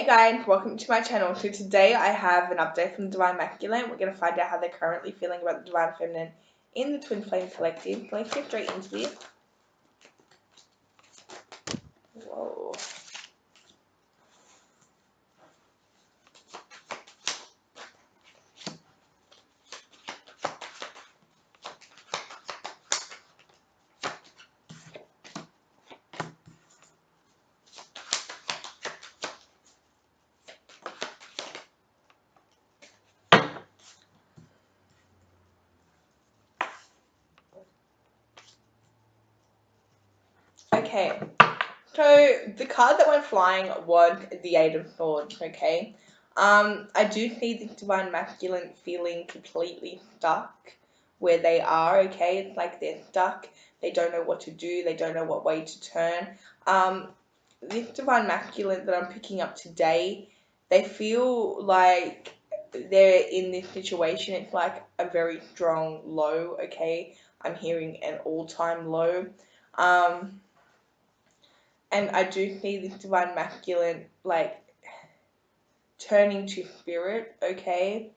Hey guys, welcome to my channel. So today I have an update from Divine Masculine. We're going to find out how they're currently feeling about the Divine Feminine in the Twin Flame Collective. Let's get straight into this. Whoa. Okay, so the card that went flying was the Eight of Swords, okay? I do see the Divine Masculine feeling completely stuck where they are, okay? It's like they're stuck, they don't know what to do, they don't know what way to turn. This Divine Masculine that I'm picking up today, they feel like they're in this situation. It's like a very strong low, okay? I'm hearing an all-time low. And I do see this Divine Masculine like turning to spirit, okay?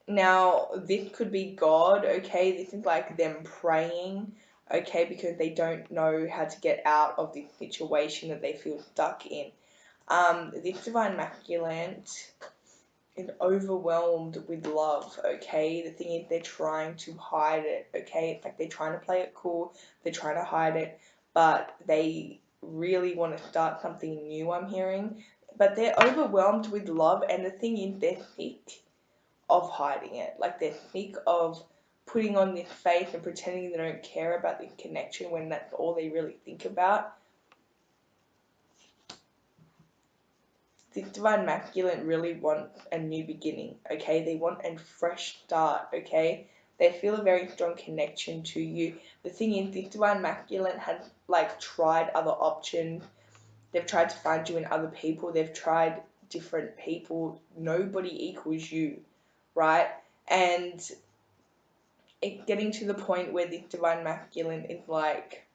Now, this could be God, okay? This is like them praying, okay? Because they don't know how to get out of this situation that they feel stuck in. This Divine Masculine is overwhelmed with love, okay? The thing is, they're trying to hide it, okay? It's like they're trying to play it cool, they're trying to hide it, but they really want to start something new, I'm hearing. But they're overwhelmed with love, and the thing is, they're sick of hiding it. Like, they're sick of putting on this face and pretending they don't care about this connection when that's all they really think about. This Divine Masculine really wants a new beginning, okay? They want a fresh start, okay? They feel a very strong connection to you. The thing is, this Divine Masculine has, like, tried other options. They've tried to find you in other people. They've tried different people. Nobody equals you, right? And it's getting to the point where this Divine Masculine is like,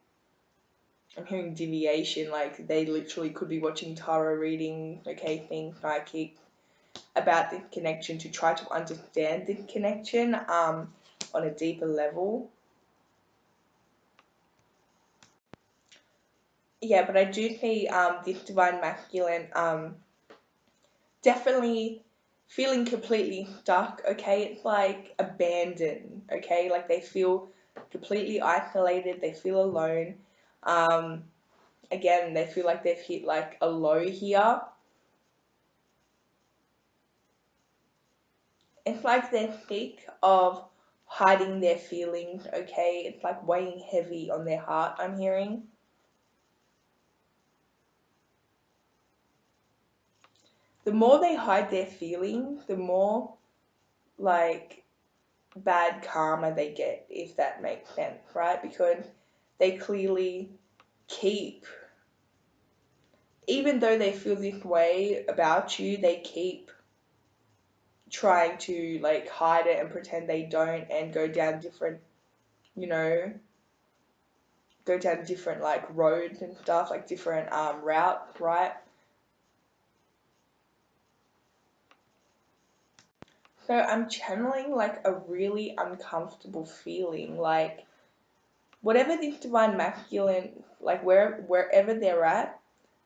I'm hearing deviation, like they literally could be watching tarot reading, okay, things psychic about this connection to try to understand this connection on a deeper level. Yeah, but I do see this Divine Masculine definitely feeling completely stuck, okay? It's like abandoned, okay? Like they feel completely isolated, they feel alone. Again, they feel like they've hit like a low here. It's like they're sick of hiding their feelings, okay? It's like weighing heavy on their heart, I'm hearing. The more they hide their feelings, the more like bad karma they get, if that makes sense, right? Because they clearly keep, even though they feel this way about you, they keep trying to like hide it and pretend they don't and go down different, you know, go down different like roads and stuff, like different routes, right? So I'm channeling like a really uncomfortable feeling, like whatever this Divine Masculine, like wherever they're at,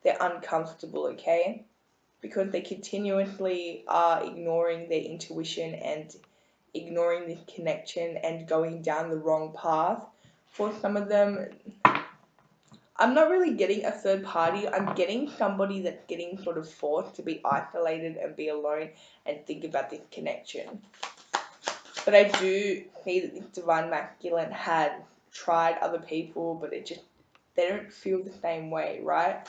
they're uncomfortable, okay? Because they continuously are ignoring their intuition and ignoring this connection and going down the wrong path. For some of them, I'm not really getting a third party. I'm getting somebody that's getting sort of forced to be isolated and be alone and think about this connection. But I do see that this Divine Masculine had tried other people, but it just, they don't feel the same way, right?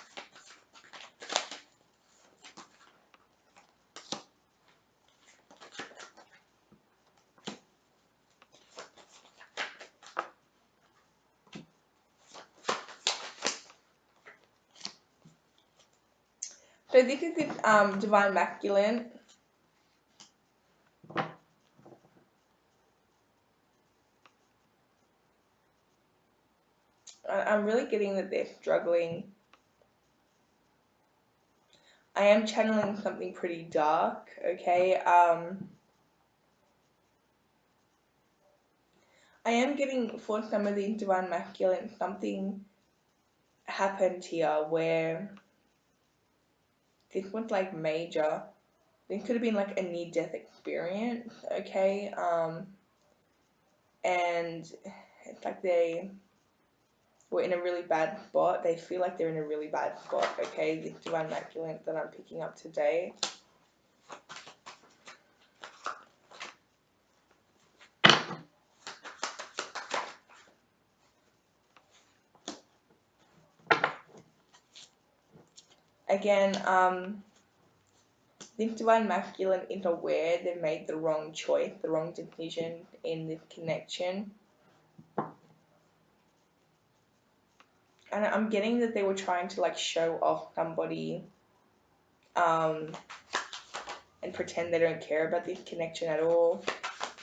So this is this Divine Masculine. I'm really getting that they're struggling. I am channeling something pretty dark, okay? I am getting, for some of the divine masculine, something happened here where this was like major. It could have been like a near-death experience, okay? And it's like they were in a really bad spot. They feel like they're in a really bad spot, okay? This divine masculine that I'm picking up today. Again, this divine masculine is aware they made the wrong choice, the wrong decision in this connection. And I'm getting that they were trying to like show off somebody and pretend they don't care about this connection at all,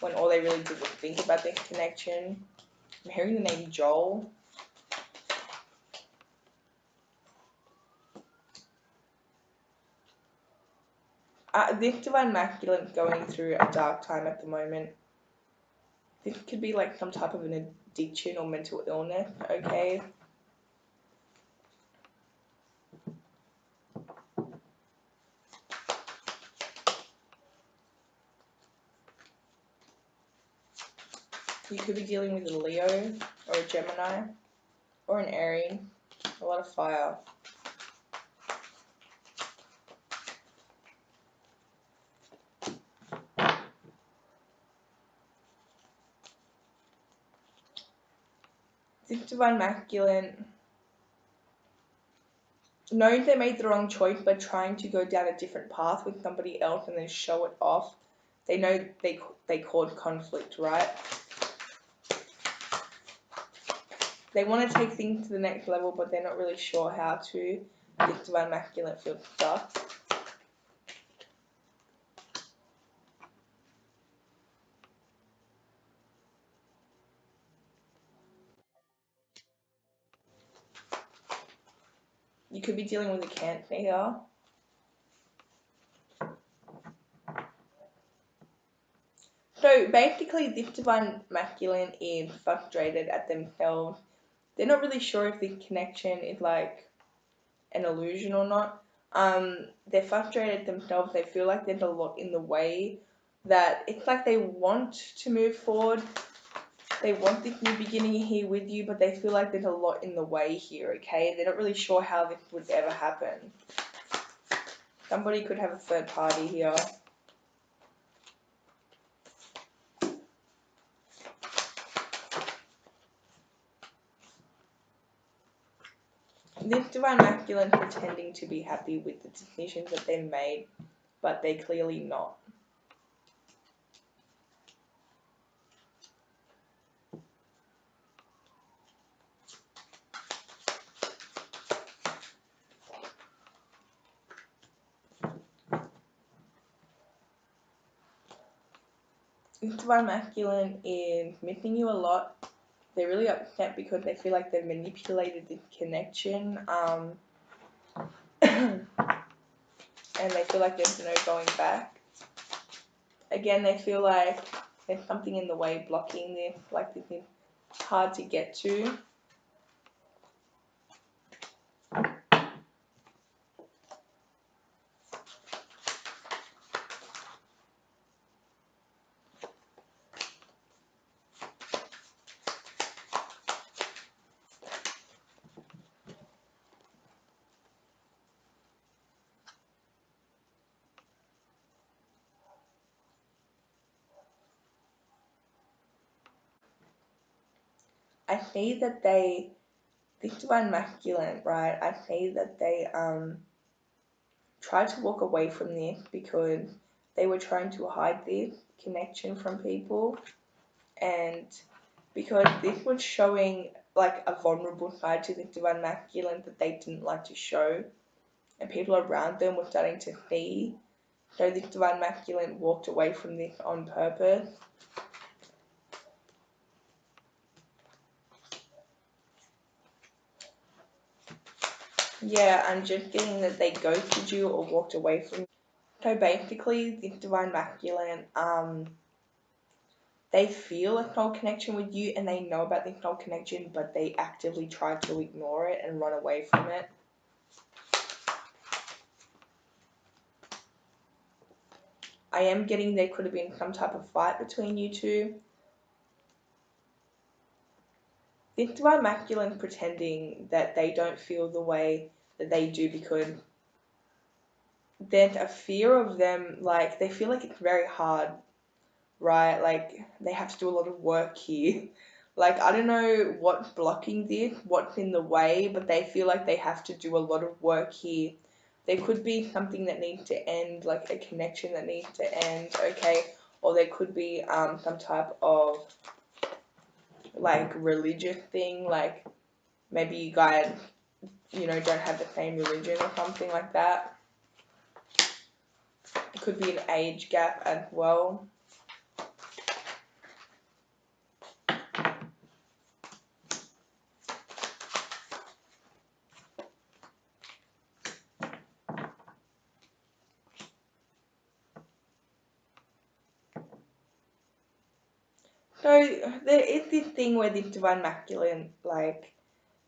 when all they really did was think about this connection. I'm hearing the name Joel. This divine masculine is going through a dark time at the moment. This could be like some type of an addiction or mental illness, okay? You could be dealing with a Leo or a Gemini or an Aries. A lot of fire. This divine masculine knows they made the wrong choice by trying to go down a different path with somebody else and then show it off. They know they caused conflict, right? They want to take things to the next level, but they're not really sure how to. This divine masculine feels stuck. You could be dealing with a Cancer here. So basically, this divine masculine is frustrated at themselves. They're not really sure if this connection is like an illusion or not. They're frustrated themselves. They feel like there's a lot in the way, that it's like they want to move forward. They want this new beginning here with you, but they feel like there's a lot in the way here, okay? They're not really sure how this would ever happen. Somebody could have a third party here. This divine masculine pretending to be happy with the decisions that they've made, but they're clearly not. This divine masculine is missing you a lot. They're really upset because they feel like they've manipulated this connection, and they feel like there's no going back. Again, they feel like there's something in the way blocking this, like this is hard to get to. I see that this divine masculine, right? I see that they tried to walk away from this because they were trying to hide this connection from people, and because this was showing like a vulnerable side to the divine masculine that they didn't like to show, and people around them were starting to see. So this divine masculine walked away from this on purpose. Yeah, I'm just getting that they ghosted you or walked away from you. So basically, this divine masculine, they feel a soul connection with you and they know about this soul connection, but they actively try to ignore it and run away from it. I am getting there could have been some type of fight between you two. This divine masculine pretending that they don't feel the way that they do because there's a fear of them, like they feel like it's very hard, right? Like they have to do a lot of work here. Like I don't know what's blocking this, what's in the way, but they feel like they have to do a lot of work here. There could be something that needs to end, like a connection that needs to end, okay? Or there could be some type of like religious thing, like maybe you guys, don't have the same religion or something like that. It could be an age gap as well. So there is this thing where this divine masculine like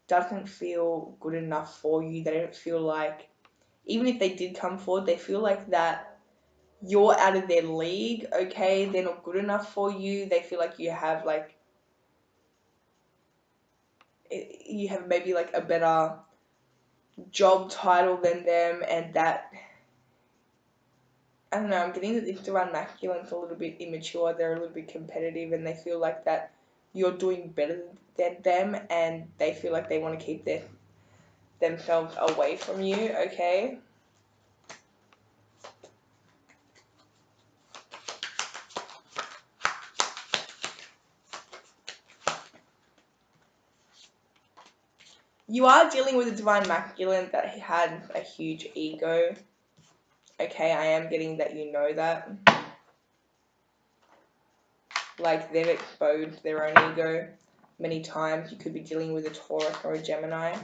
doesn't feel good enough for you. They don't feel like, even if they did come forward, they feel like that you're out of their league, okay? They're not good enough for you. They feel like you have maybe like a better job title than them, and that, I don't know, I'm getting that this divine masculine's a little bit immature, they're a little bit competitive, and they feel like that you're doing better than them, and they feel like they want to keep themselves away from you, okay? You are dealing with a divine masculine that had a huge ego, okay? I am getting that you know that. Like, they've exposed their own ego many times. You could be dealing with a Taurus or a Gemini,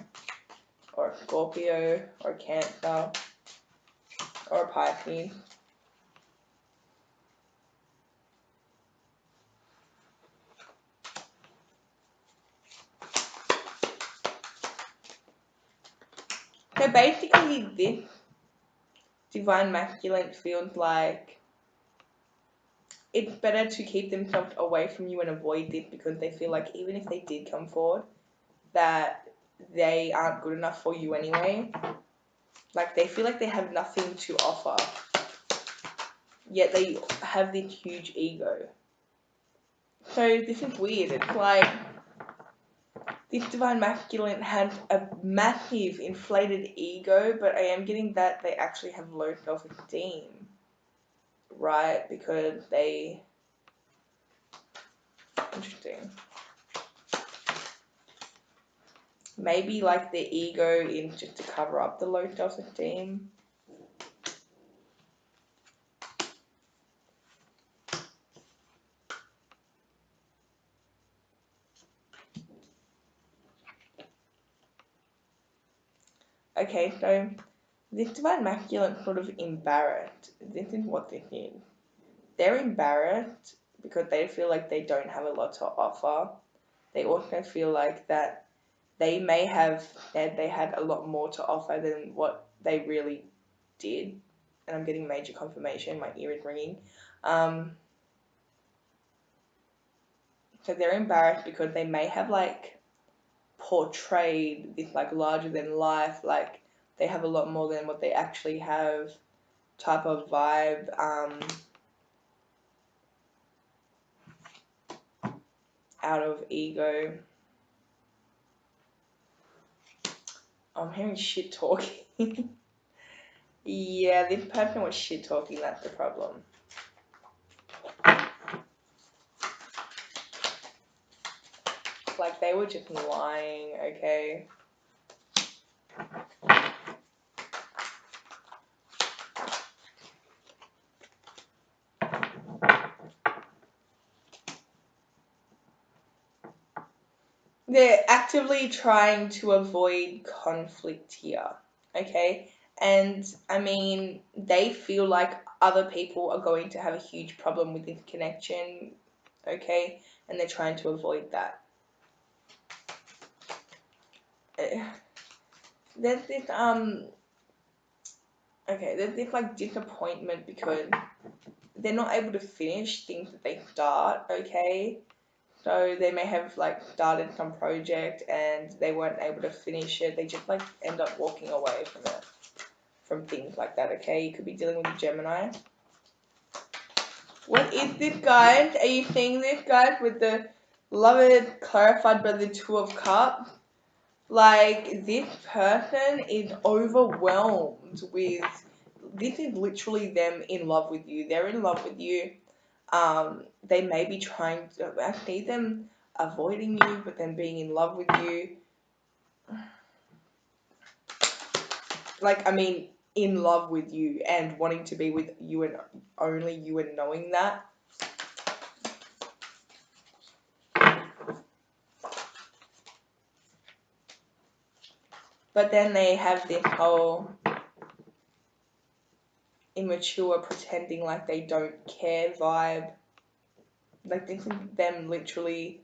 or a Scorpio, or a Cancer, or a Pisces. So basically, this divine masculine feels like it's better to keep themselves away from you and avoid this because they feel like even if they did come forward, that they aren't good enough for you anyway. Like they feel like they have nothing to offer, yet they have this huge ego. So this is weird. It's like this divine masculine has a massive inflated ego, but I am getting that they actually have low self-esteem, right? Because they... Interesting. Maybe like the ego in just to cover up the low self-esteem. Okay, so this divine masculine sort of embarrassed. This is what this is. They're embarrassed because they feel like they don't have a lot to offer. They also feel like that they may have said they had a lot more to offer than what they really did. And I'm getting major confirmation, my ear is ringing. So they're embarrassed because they may have like portrayed this like larger than life, like they have a lot more than what they actually have type of vibe. Out of ego. I'm hearing shit talking. Yeah, this person was shit talking, that's the problem. Like they were just lying, okay? they're actively trying to avoid conflict here, okay? And I mean, they feel like other people are going to have a huge problem with this connection, okay? And they're trying to avoid that. Eh, There's this okay, there's this like disappointment because they're not able to finish things that they start, okay? So they may have like started some project and they weren't able to finish it. They just like end up walking away from it, from things like that, okay? You could be dealing with a Gemini. What is this, guys? Are you seeing this, guys, with the Loved clarified by the Two of Cups? Like, this person is overwhelmed with, this is literally them in love with you. They're in love with you. They may be trying to, I see them avoiding you, but then being in love with you. Like, I mean, in love with you and wanting to be with you and only you and knowing that. But then they have this whole immature pretending like they don't care vibe. Like, this is them literally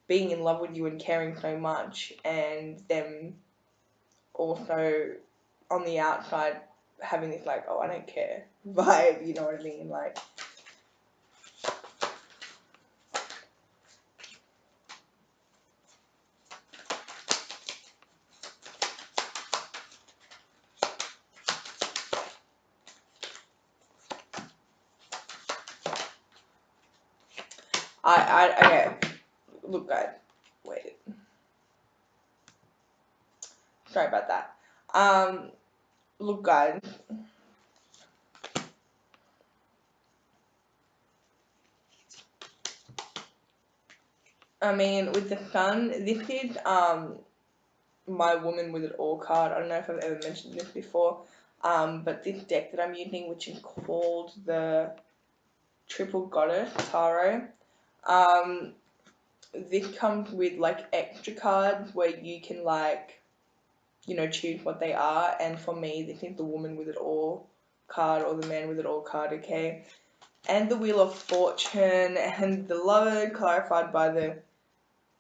being in love with you and caring so much, and them also on the outside having this like, oh, I don't care vibe, you know what I mean? Like, okay, look, guys, wait, sorry about that. Look, guys, I mean, with the sun, this is my Woman with It All card. I don't know if I've ever mentioned this before, but this deck that I'm using, which is called the Triple Goddess Tarot, this comes with like extra cards where you can like, you know, choose what they are. And for me, this is the Woman with It All card or the Man with It All card, okay? And the Wheel of Fortune and the Lover clarified by the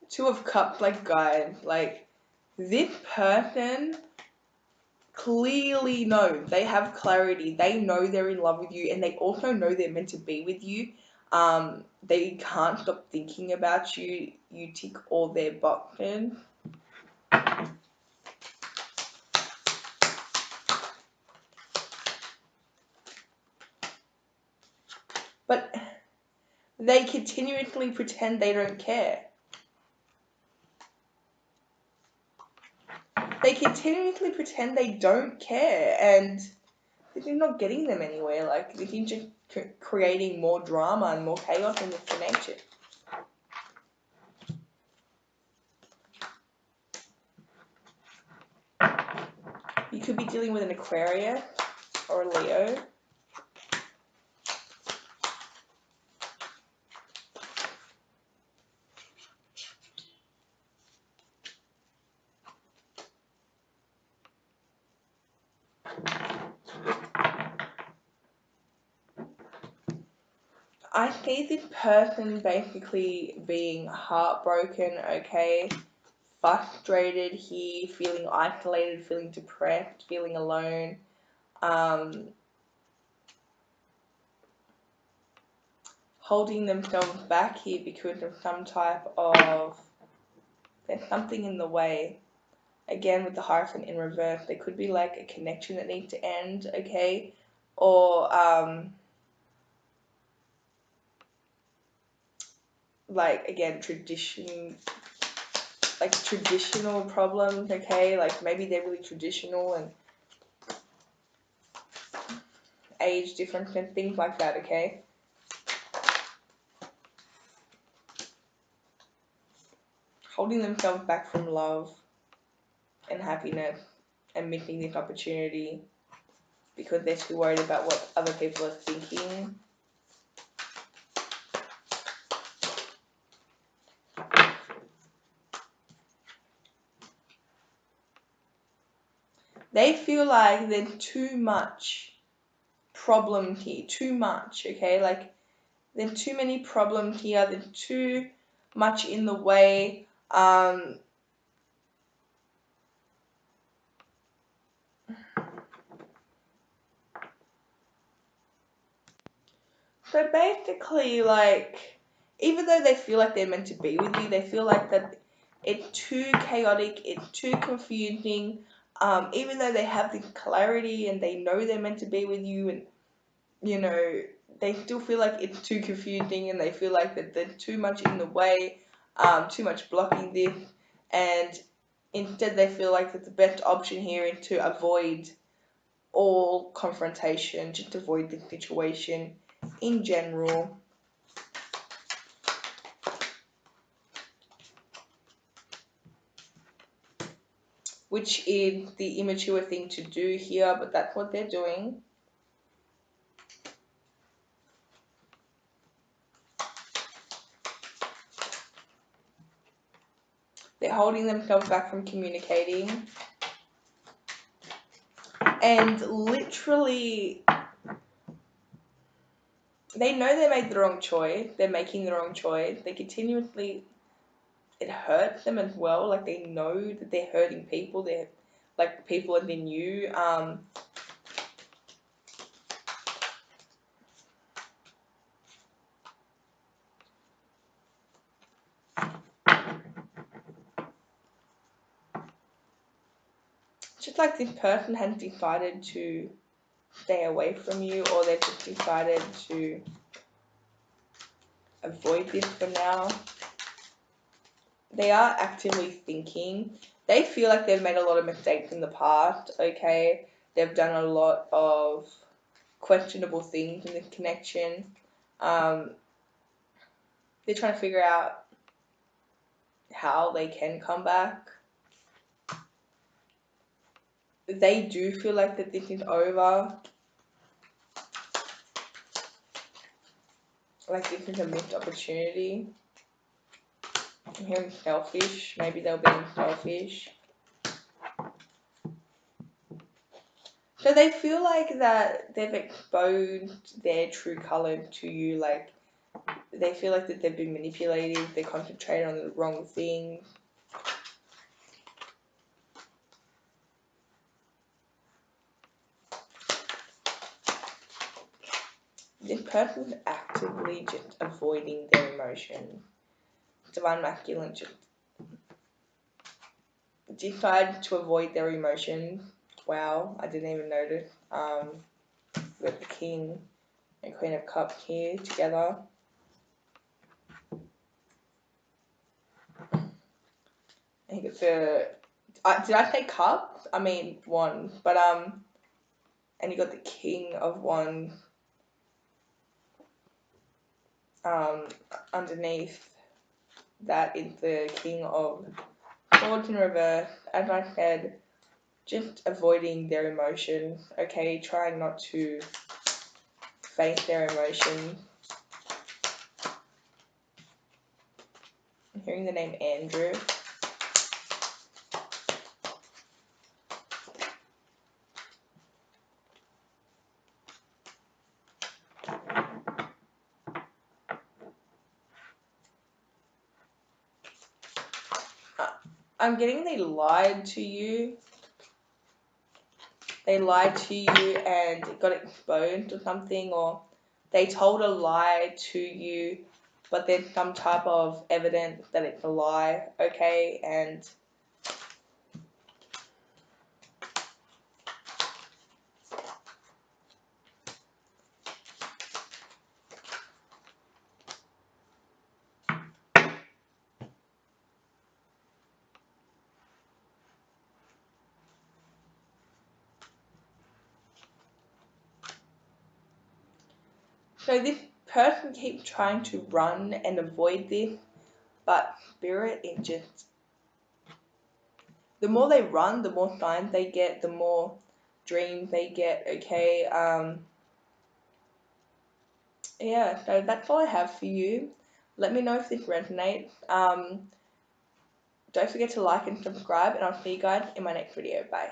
Two of Cups. Like, guys, like, this person clearly know, they have clarity, they know they're in love with you, and they also know they're meant to be with you. They can't stop thinking about you. You tick all their boxes. But they continuously pretend they don't care. They continuously pretend they don't care, and this is not getting them anywhere. Like, this is just creating more drama and more chaos in this connection. You could be dealing with an Aquarius or a Leo. I see this person basically being heartbroken, okay, frustrated here, feeling isolated, feeling depressed, feeling alone, holding themselves back here because of some type of, there's something in the way. Again, with the Hierophant in reverse, there could be like a connection that needs to end, okay, or like, again, traditional problems, okay? Like, maybe they're really traditional and age difference and things like that, okay? Holding themselves back from love and happiness and missing this opportunity because they're too worried about what other people are thinking. They feel like there's too much problem here, too much, okay? Like, there's too many problems here, there's too much in the way. So basically, like, even though they feel like they're meant to be with you, they feel like that it's too chaotic, it's too confusing. Even though they have the clarity and they know they're meant to be with you, and you know, they still feel like it's too confusing, and they feel like that there's too much in the way, too much blocking this, and instead they feel like that the best option here is to avoid all confrontation, just avoid the situation in general. Which is the immature thing to do here, but that's what they're doing. They're holding themselves back from communicating. And literally, they know they made the wrong choice. They're making the wrong choice. They continuously, it hurts them as well. Like, they know that they're hurting people. They're, like, people have been you. Just like this person has decided to stay away from you, or they've just decided to avoid this for now. They are actively thinking. They feel like they've made a lot of mistakes in the past, okay? They've done a lot of questionable things in this connection. They're trying to figure out how they can come back. They do feel like that this is over. Like this is a missed opportunity. I'm hearing selfish. Maybe they're being selfish. So they feel like that they've exposed their true color to you. Like, they feel like that they've been manipulated. They concentrate on the wrong things. This person's actively just avoiding their emotions. Divine Masculine just decide to avoid their emotions. Wow, I didn't even notice. With the King and Queen of Cups here together. I think it's a. Did I say Cups? I mean Wands, but and you got the King of Wands underneath. That is the King of Swords in reverse. As I said, just avoiding their emotions, okay? Trying not to face their emotions. I'm hearing the name Andrew. I'm getting they lied to you. They lied to you and it got exposed or something, or they told a lie to you, but there's some type of evidence that it's a lie, okay? And so this person keeps trying to run and avoid this, but Spirit, it just, the more they run, the more signs they get, the more dreams they get, okay? Yeah, so that's all I have for you. Let me know if this resonates. Don't forget to like and subscribe, and I'll see you guys in my next video. Bye.